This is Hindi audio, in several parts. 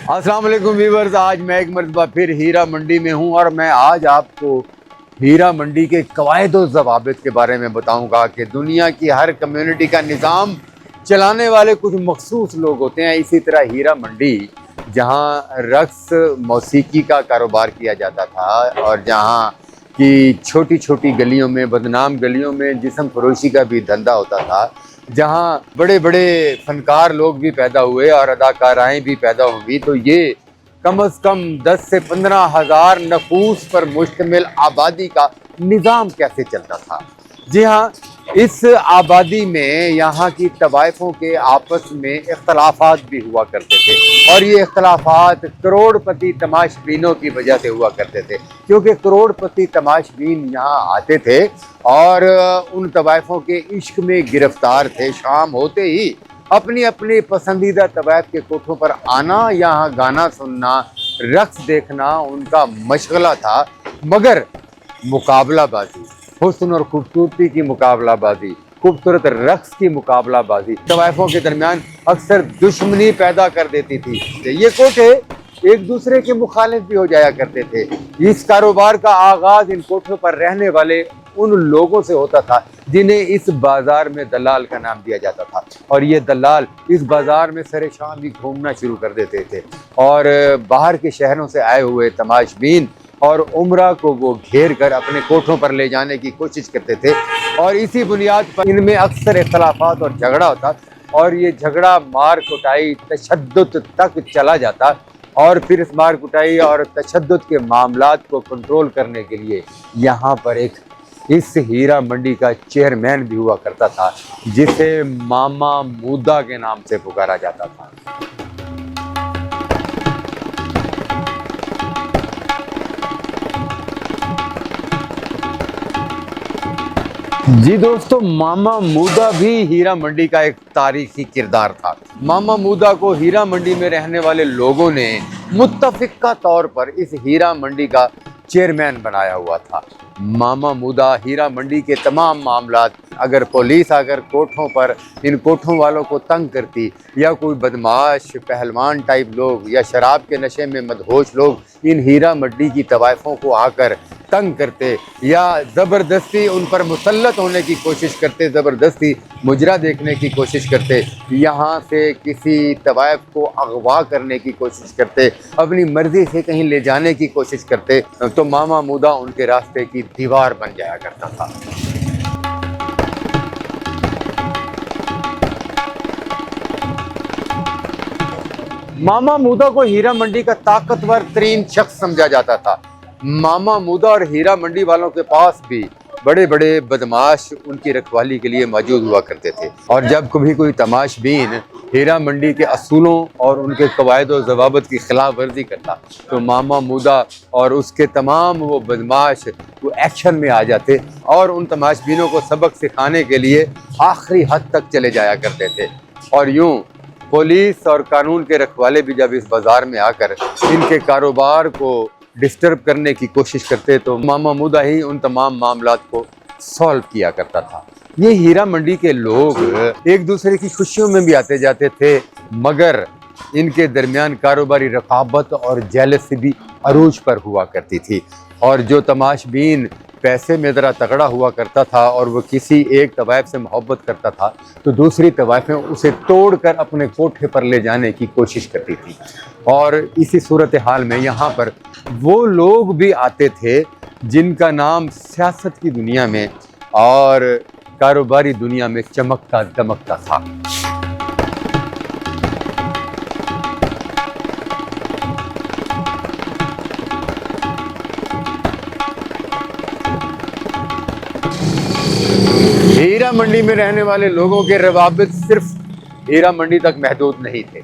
अस्सलाम वालेकुम व्यूअर्स, आज मैं एक मरतबा फिर हीरा मंडी में हूं और मैं आज आपको हीरा मंडी के कवायद और ज़वाबित के बारे में बताऊंगा कि दुनिया की हर कम्युनिटी का निज़ाम चलाने वाले कुछ मखसूस लोग होते हैं। इसी तरह हीरा मंडी जहां रक्स मौसीकी का कारोबार किया जाता था और जहां की छोटी छोटी गलियों में, बदनाम गलियों में जिस्म फरोशी का भी धंधा होता था, जहाँ बड़े बड़े फनकार लोग भी पैदा हुए और अदाकाराएँ भी पैदा हुई, तो ये कम अज़ कम 10 से 15 हज़ार नफूस पर मुश्तमिल आबादी का निज़ाम कैसे चलता था। जी हाँ, इस आबादी में यहाँ की तवाइफ़ों के आपस में इख्तलाफात भी हुआ करते थे और ये इख्तलाफात करोड़पति तमाशबीनों की वजह से हुआ करते थे, क्योंकि करोड़पति तमाशबीन यहाँ आते थे और उन तवाइफ़ों के इश्क में गिरफ्तार थे। शाम होते ही अपनी अपनी पसंदीदा तवाइफ के कोठों पर आना, यहाँ गाना सुनना, रक्स देखना उनका मशगला था। मगर मुकाबलाबाजी, हुस्न और खूबसूरती की मुकाबलाबाजी, खूबसूरत रक्स की मुकाबलाबाजी तवाइफों के दरमियान अक्सर दुश्मनी पैदा कर देती थी। ये कोठे एक दूसरे के मुखालिफ भी हो जाया करते थे। इस कारोबार का आगाज इन कोठों पर रहने वाले उन लोगों से होता था जिन्हें इस बाजार में दलाल का नाम दिया जाता था, और ये दलाल इस बाजार में सरे शाम भी घूमना शुरू कर देते थे और बाहर के शहरों से आए हुए तमाशबीन और उम्रा को वो घेर कर अपने कोठों पर ले जाने की कोशिश करते थे। और इसी बुनियाद पर इनमें अक्सर इख्तलाफात और झगड़ा होता और ये झगड़ा मार कुटाई तशद्दुद तक चला जाता। और फिर इस मार कुटाई और तशद्दुद के मामलात को कंट्रोल करने के लिए यहाँ पर इस हीरा मंडी का चेयरमैन भी हुआ करता था, जिसे मामा मूदा के नाम से पुकारा जाता था। जी दोस्तों, मामा मूदा भी हीरा मंडी का एक तारीखी किरदार था। मामा मूदा को हीरा मंडी में रहने वाले लोगों ने मुत्तफिका तौर पर इस हीरा मंडी का चेयरमैन बनाया हुआ था। मामा मूदा हीरा मंडी के तमाम मामलात, अगर पुलिस आकर कोठों पर इन कोठों वालों को तंग करती या कोई बदमाश पहलवान टाइप लोग या शराब के नशे में मदहोश लोग इन हीरा मंडी की तवाइफों को आकर तंग करते या ज़बरदस्ती उन पर मुसल्लत होने की कोशिश करते, ज़बरदस्ती मुजरा देखने की कोशिश करते, यहाँ से किसी तवाइफ को अगवा करने की कोशिश करते, अपनी मर्ज़ी से कहीं ले जाने की कोशिश करते, तो मामा मूदा उनके रास्ते की दीवार बन जाया करता था। मामा मूदा को हीरा मंडी का ताकतवर तरीन शख्स समझा जाता था। मामा मूदा और हीरा मंडी वालों के पास भी बड़े बड़े बदमाश उनकी रखवाली के लिए मौजूद हुआ करते थे, और जब कभी कोई तमाशबीन हीरा मंडी के असूलों और उनके कवायद और ज़वाबित की खिलाफ वर्जी करता तो मामा मूदा और उसके तमाम वो बदमाश वो एक्शन में आ जाते और उन तमाशबीनों को सबक सिखाने के लिए आखिरी हद तक चले जाया करते थे। और यूँ पुलिस और कानून के रखवाले भी जब इस बाज़ार में आकर इनके कारोबार को डिस्टर्ब करने की कोशिश करते तो मामा मूदा ही उन तमाम मामलात को सॉल्व किया करता था। ये हीरा मंडी के लोग एक दूसरे की खुशियों में भी आते जाते थे, मगर इनके दरमियान कारोबारी रकाबत और जेलसी भी अरूज पर हुआ करती थी। और जो तमाशबीन पैसे में ज़रा तगड़ा हुआ करता था और वो किसी एक तवाइफ से मोहब्बत करता था तो दूसरी तवाइफें उसे तोड़कर अपने कोठे पर ले जाने की कोशिश करती थी। और इसी सूरत हाल में यहाँ पर वो लोग भी आते थे जिनका नाम सियासत की दुनिया में और कारोबारी दुनिया में चमकता दमकता था। हीरा मंडी में रहने वाले लोगों के रवाबित सिर्फ हीरा मंडी तक महदूद नहीं थे।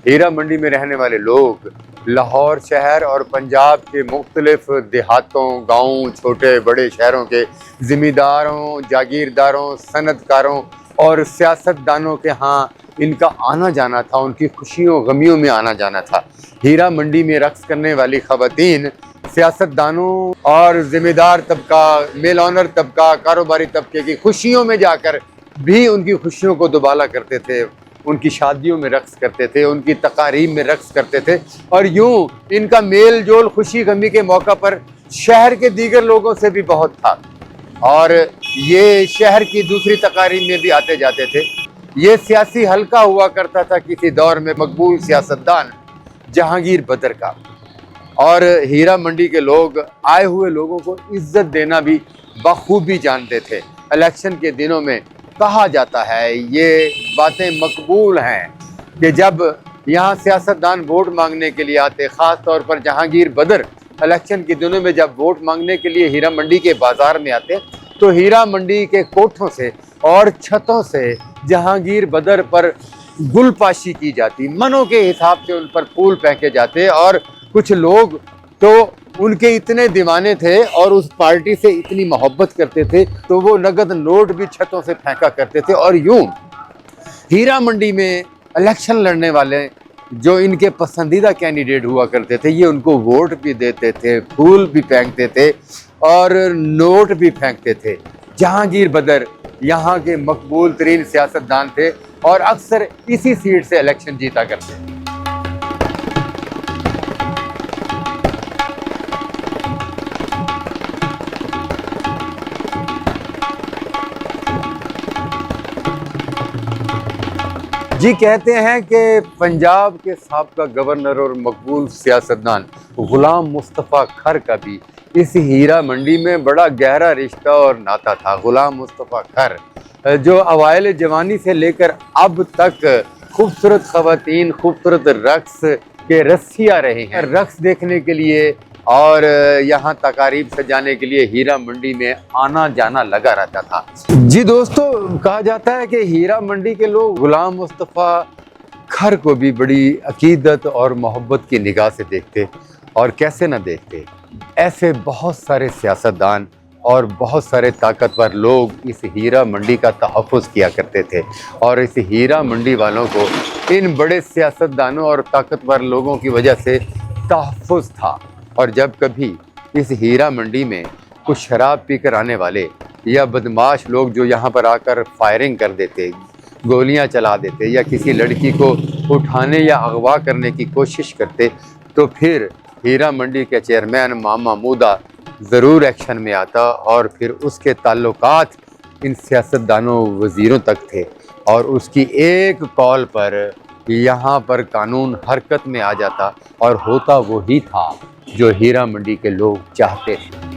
हीरा मंडी में रहने वाले लोग लाहौर शहर और पंजाब के मुख्तलिफ देहातों, गाँव, छोटे बड़े शहरों के ज़िम्मेदारों, जागीरदारों, सनतकारों और सियासतदानों के यहाँ इनका आना जाना था, उनकी खुशियों गमियों में आना जाना था। हीरा मंडी में रक्स करने वाली ख़वातीन सियासतदानों और ज़िम्मेदार तबका, मेल ऑनर तबका, कारोबारी तबके की खुशियों में जाकर भी उनकी खुशियों को दुबाला करते थे, उनकी शादियों में रक्स करते थे, उनकी तकारीब में रक्स करते थे और यूं इनका मेल जोल खुशी गमी के मौका पर शहर के दीगर लोगों से भी बहुत था और ये शहर की दूसरी तकारीब में भी आते जाते थे। ये सियासी हल्का हुआ करता था किसी दौर में मकबूल सियासतदान जहांगीर बदर का और हीरा मंडी के लोग आए हुए लोगों को इज्जत देना भी बखूबी जानते थे। इलेक्शन के दिनों में कहा जाता है, ये बातें मकबूल हैं कि जब यहाँ सियासतदान वोट मांगने के लिए आते, ख़ास तौर पर जहांगीर बदर इलेक्शन के दिनों में जब वोट मांगने के लिए हीरा मंडी के बाज़ार में आते, तो हीरा मंडी के कोठों से और छतों से जहांगीर बदर पर गुलपाशी की जाती, मनों के हिसाब से उन पर फूल फेंके जाते और कुछ लोग तो उनके इतने दीवाने थे और उस पार्टी से इतनी मोहब्बत करते थे तो वो नगद नोट भी छतों से फेंका करते थे। और यूं हीरा मंडी में इलेक्शन लड़ने वाले जो इनके पसंदीदा कैंडिडेट हुआ करते थे, ये उनको वोट भी देते थे, फूल भी फेंकते थे और नोट भी फेंकते थे। जहांगीर बदर यहाँ के मकबूल तरीन सियासतदान थे और अक्सर इसी सीट से इलेक्शन जीता करते थे। जी कहते हैं कि पंजाब के साबका गवर्नर और मकबूल सियासतदान गुलाम मुस्तफ़ा खर का भी इस हीरा मंडी में बड़ा गहरा रिश्ता और नाता था। गुलाम मुस्तफ़ा खर जो अवाइल जवानी से लेकर अब तक खूबसूरत ख़वातीन, खूबसूरत रक्स के रस्सिया रहे हैं। रक्स देखने के लिए और यहाँ तकारीब सजाने के लिए हीरा मंडी में आना जाना लगा रहता था। जी दोस्तों, कहा जाता है कि हीरा मंडी के लोग गुलाम मुस्तफ़ा खर को भी बड़ी अकीदत और मोहब्बत की निगाह से देखते और कैसे न देखते। ऐसे बहुत सारे सियासतदान और बहुत सारे ताकतवर लोग इस हीरा मंडी का तहफ़्फ़ुज़ किया करते थे और इस हीरा मंडी वालों को इन बड़े सियासतदानों और ताकतवर लोगों की वजह से तहफ़्फ़ुज़ था। और जब कभी इस हीरा मंडी में कुछ शराब पीकर आने वाले या बदमाश लोग जो यहाँ पर आकर फायरिंग कर देते, गोलियाँ चला देते या किसी लड़की को उठाने या अगवा करने की कोशिश करते, तो फिर हीरा मंडी के चेयरमैन मामा मूदा ज़रूर एक्शन में आता और फिर उसके ताल्लुकात इन सियासतदानों वज़ीरों तक थे और उसकी एक कॉल पर यहाँ पर कानून हरकत में आ जाता और होता वही था जो हीरा मंडी के लोग चाहते थे।